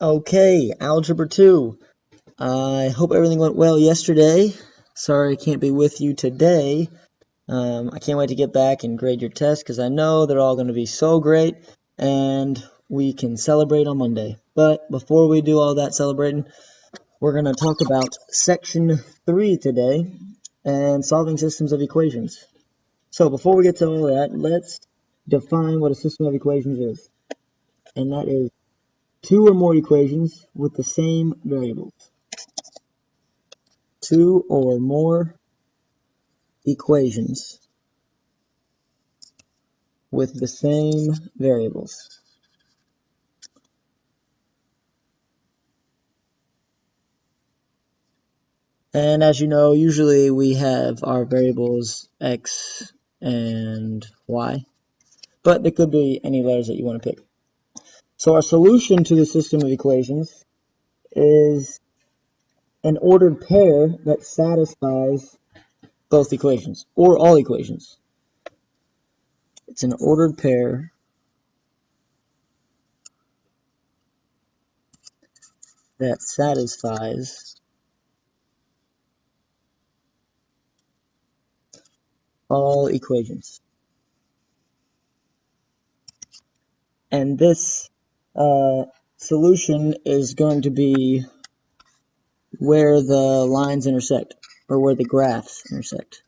Okay, Algebra 2. I hope everything went well yesterday. Sorry I can't be with you today. I can't wait to get back and grade your tests because I know they're all going to be so great and we can celebrate on Monday. But before we do all that celebrating, we're going to talk about Section 3 today and solving systems of equations. So before we get to all that, let's define what a system of equations is. And that is two or more equations with the same variables. Two or more equations with the same variables. And as you know, usually we have our variables x and y, but there could be any letters that you want to pick. So our solution to the system of equations is an ordered pair that satisfies both equations, or all equations. It's an ordered pair that satisfies all equations. And this solution is going to be where the lines intersect, or where the graphs intersect.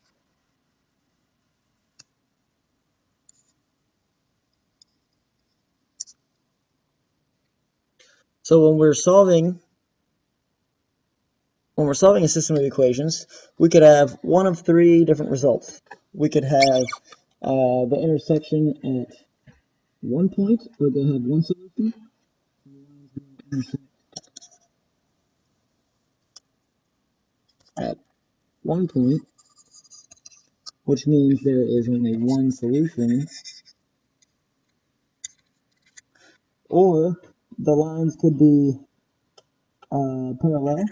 So when we're solving a system of equations, we could have one of three different results. We could have the intersection at one point, or they'll have one solution. At one point, which means there is only one solution, or the lines could be parallel,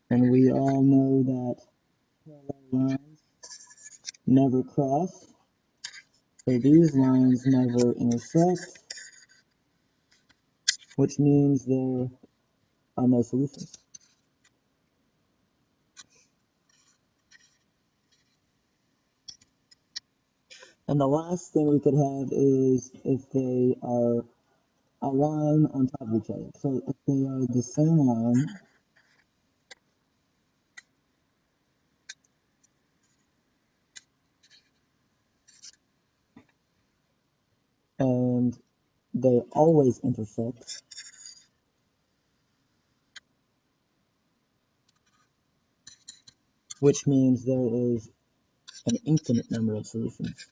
and we all know that parallel lines never cross, so these lines never intersect, which means there are no solutions. And the last thing we could have is if they are a line on top of each other. So if they are the same line, and they always intersect, which means there is an infinite number of solutions.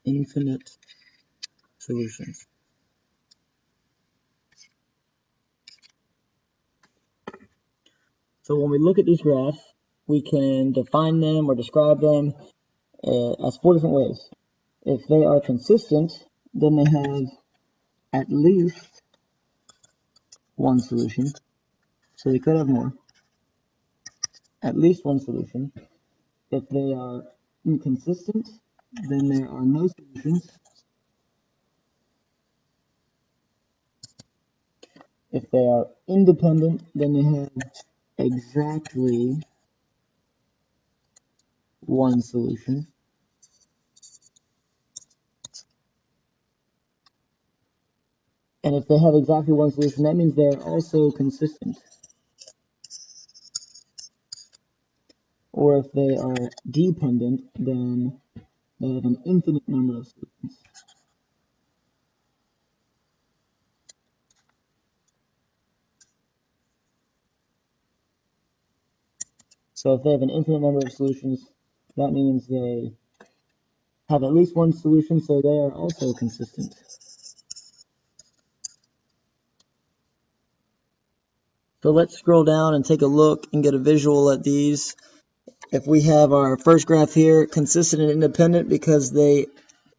Infinite solutions. So when we look at these graphs, we can define them or describe them as four different ways. If they are consistent, then they have at least one solution. So they could have more. At least one solution. If they are inconsistent, then there are no solutions. If they are independent, then they have exactly one solution. And if they have exactly one solution, that means they're also consistent. Or if they are dependent, then they have an infinite number of solutions. So if they have an infinite number of solutions, that means they have at least one solution, so they are also consistent. So let's scroll down and take a look and get a visual at these. If we have our first graph here, consistent and independent because they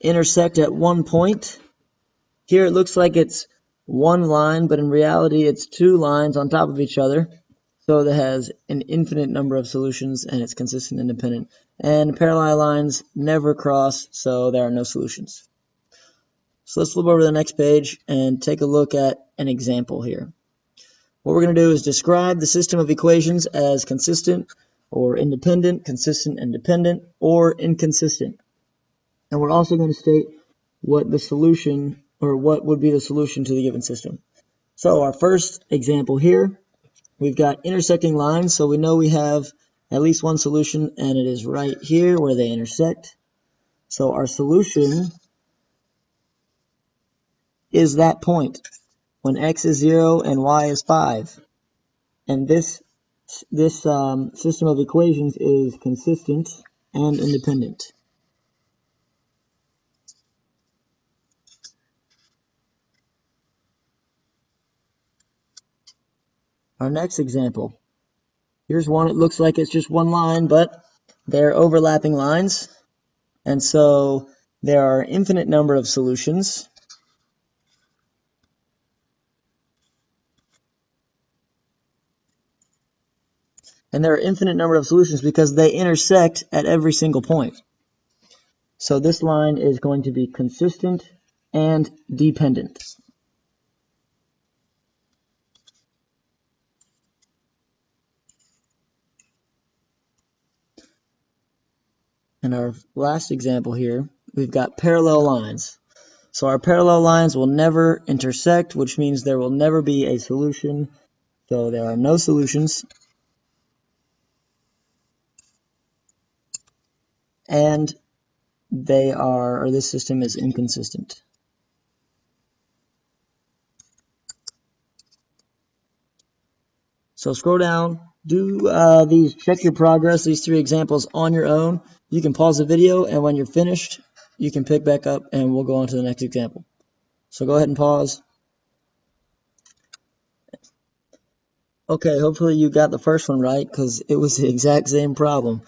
intersect at one point. Here it looks like it's one line, but in reality it's two lines on top of each other. So that has an infinite number of solutions and it's consistent and independent. And parallel lines never cross, so there are no solutions. So let's flip over to the next page and take a look at an example here. What we're going to do is describe the system of equations as consistent or independent, consistent and dependent, or inconsistent. And we're also going to state what the solution, or what would be the solution to the given system. So our first example here, we've got intersecting lines, so we know we have at least one solution, and it is right here where they intersect. So our solution is that point when x is 0 and y is 5. And this system of equations is consistent and independent. Our next example. Here's one. It looks like it's just one line, but they're overlapping lines. And so there are an infinite number of solutions. And there are infinite number of solutions because they intersect at every single point. So this line is going to be consistent and dependent. And our last example here, we've got parallel lines. So our parallel lines will never intersect, which means there will never be a solution. So there are no solutions. And this system is inconsistent. So scroll down, do check your progress, these 3 examples on your own. You can pause the video, and when you're finished, you can pick back up and we'll go on to the next example. So go ahead and pause. Okay, hopefully you got the first one right, because it was the exact same problem.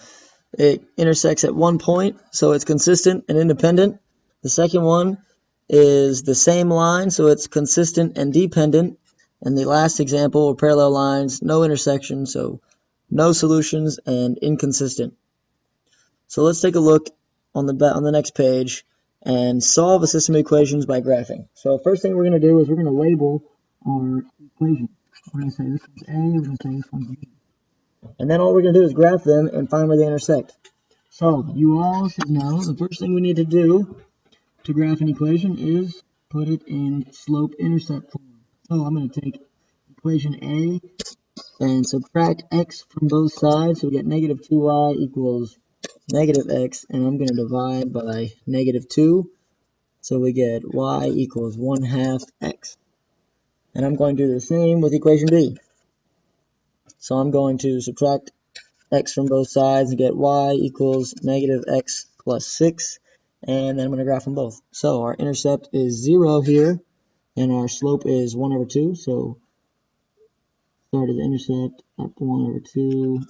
It intersects at one point, so it's consistent and independent. The second one is the same line, so it's consistent and dependent. And the last example were parallel lines, no intersection, so no solutions and inconsistent. So let's take a look on the next page and solve a system of equations by graphing. So first thing we're going to do is we're going to label our equation. We're going to say this one's A, we're going to say this one's B. And then all we're going to do is graph them and find where they intersect. So you all should know the first thing we need to do to graph an equation is put it in slope-intercept form. So I'm going to take equation A and subtract x from both sides. So we get negative 2y equals negative x, and I'm going to divide by negative 2. So we get y equals 1/2 x. And I'm going to do the same with equation B. So I'm going to subtract x from both sides and get y equals negative x plus 6. And then I'm going to graph them both. So our intercept is 0 here, and our slope is 1/2. So start of the intercept, up 1/2,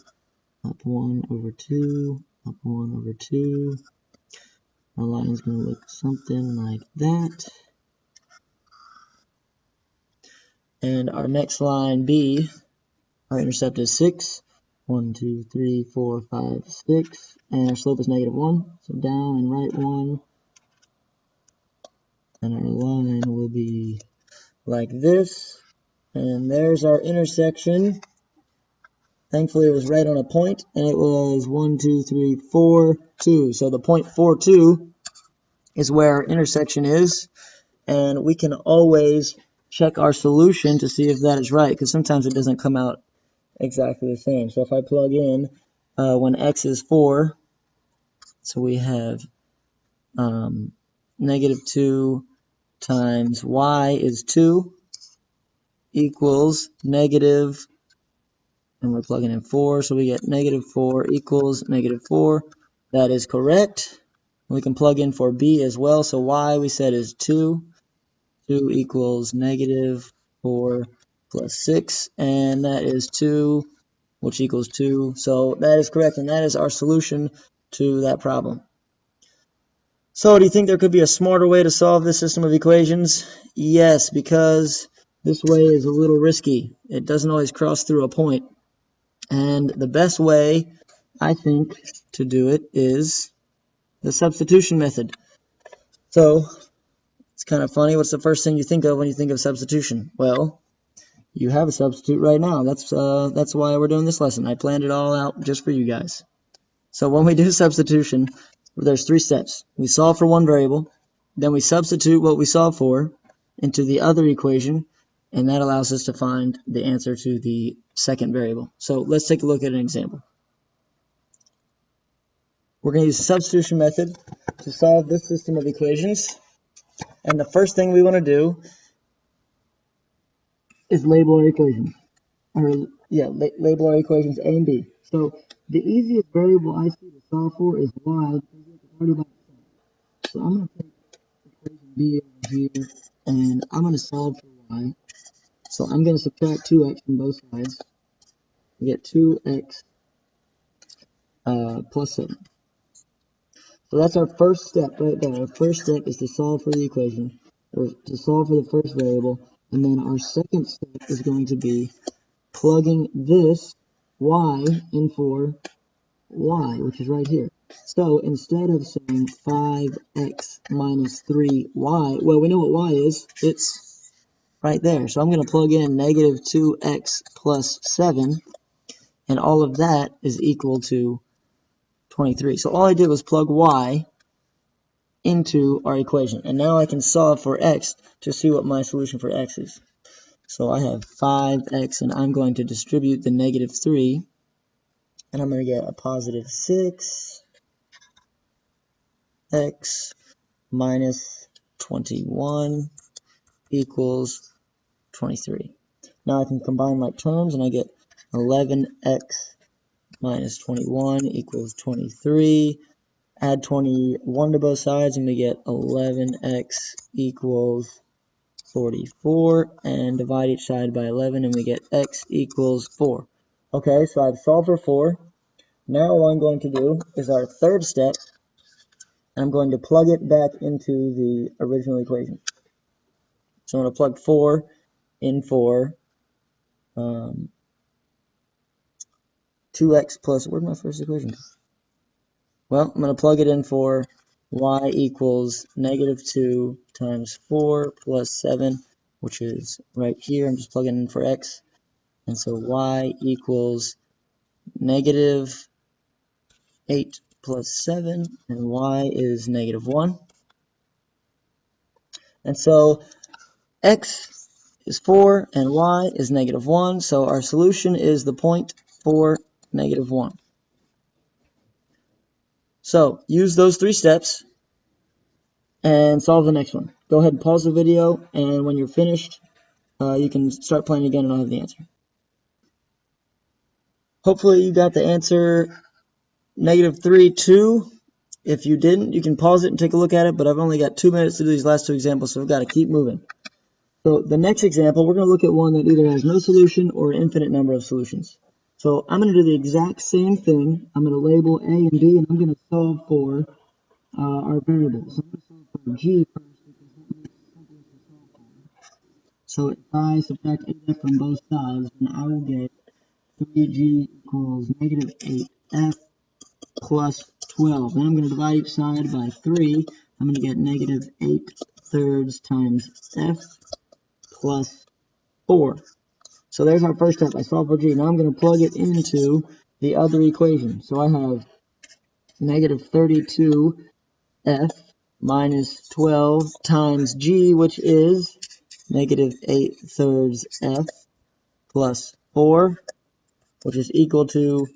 up 1/2, up 1/2. Our line is going to look something like that. And our next line, B, our intercept is 6. 1, 2, 3, 4, 5, 6. And our slope is negative 1. So down and right 1. And our line will be like this. And there's our intersection. Thankfully, it was right on a point, and it was 1, 2, 3, 4, 2. So the point 4, 2 is where our intersection is, and we can always check our solution to see if that is right, because sometimes it doesn't come out exactly the same. So if I plug in when x is 4, so we have negative 2 times y is 2 equals negative, and we're plugging in 4, so we get negative 4 equals negative 4. That is correct. We can plug in for b as well, so y we said is 2. 2 equals negative 4 plus 6, and that is 2, which equals 2. So that is correct, and that is our solution to that problem. So do you think there could be a smarter way to solve this system of equations? Yes, because this way is a little risky. It doesn't always cross through a point. And the best way, I think, to do it is the substitution method. So It's kind of funny. What's the first thing you think of when you think of substitution? Well, you have a substitute right now. That's why we're doing this lesson. I planned it all out just for you guys. So when we do substitution, there's 3 steps. We solve for one variable, then we substitute what we solve for into the other equation, and that allows us to find the answer to the second variable. So let's take a look at an example. We're going to use the substitution method to solve this system of equations. And the first thing we want to do is label our equations. Label our equations A and B. So the easiest variable I see to solve for is y, because it's already by itself. So I'm going to take equation B over here, and I'm going to solve for y. So I'm going to subtract 2x from both sides. We get 2x plus 7. So that's our first step right there. Our first step is to solve for the equation, or to solve for the first variable. And then our second step is going to be plugging this y in for y, which is right here. So instead of saying 5x minus 3y, well, we know what y is. It's right there. So I'm going to plug in negative 2x plus 7, and all of that is equal to 23. So all I did was plug y into our equation, and now I can solve for x to see what my solution for x is. So I have 5x, and I'm going to distribute the negative 3, and I'm going to get a positive 6x minus 21 equals 23. Now I can combine like terms, and I get 11x minus 21 equals 23. Add 21 to both sides, and we get 11x equals 44, and divide each side by 11, and we get x equals 4. Okay, so I've solved for 4. Now what I'm going to do is our third step, and I'm going to plug it back into the original equation. So I'm going to plug 4 in for 2x plus, where's my first equation? Well, I'm going to plug it in for y equals negative 2 times 4 plus 7, which is right here. I'm just plugging in for x. And so y equals negative 8 plus 7, and y is negative 1. And so x is 4, and y is negative 1. So our solution is the point 4, negative 1. So use those 3 steps and solve the next one. Go ahead and pause the video, and when you're finished, you can start playing again and I'll have the answer. Hopefully you got the answer negative 3, 2. If you didn't, you can pause it and take a look at it, but I've only got 2 minutes to do these last 2 examples, so we've got to keep moving. So the next example, we're going to look at one that either has no solution or an infinite number of solutions. So I'm going to do the exact same thing. I'm going to label A and B, and I'm going to solve for our variables. So I'm going to solve for G first, because that makes it simplest to solve for. So if I subtract 8f from both sides, then I will get 3g equals negative 8f plus 12. Then I'm going to divide each side by 3. I'm going to get negative 8 thirds times f plus 4. So there's our first step. I solved for g. Now I'm going to plug it into the other equation. So I have negative 32f minus 12 times g, which is negative 8 thirds f plus 4, which is equal to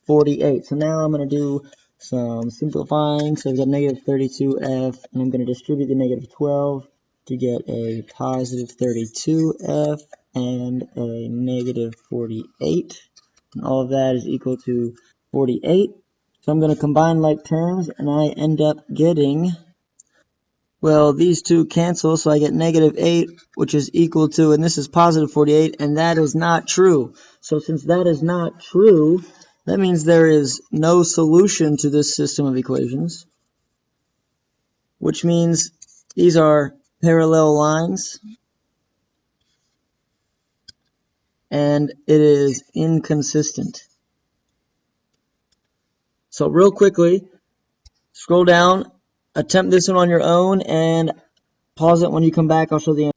48. So now I'm going to do some simplifying. So I've got negative 32f, and I'm going to distribute the negative 12 to get a positive 32f and a negative 48. And all of that is equal to 48. So I'm going to combine like terms, and I end up getting, well, these two cancel, so I get negative 8, which is equal to, and this is positive 48, and that is not true. So since that is not true, that means there is no solution to this system of equations, which means these are parallel lines, and it is inconsistent. So real quickly, scroll down, attempt this one on your own, and Pause it when you come back. I'll show the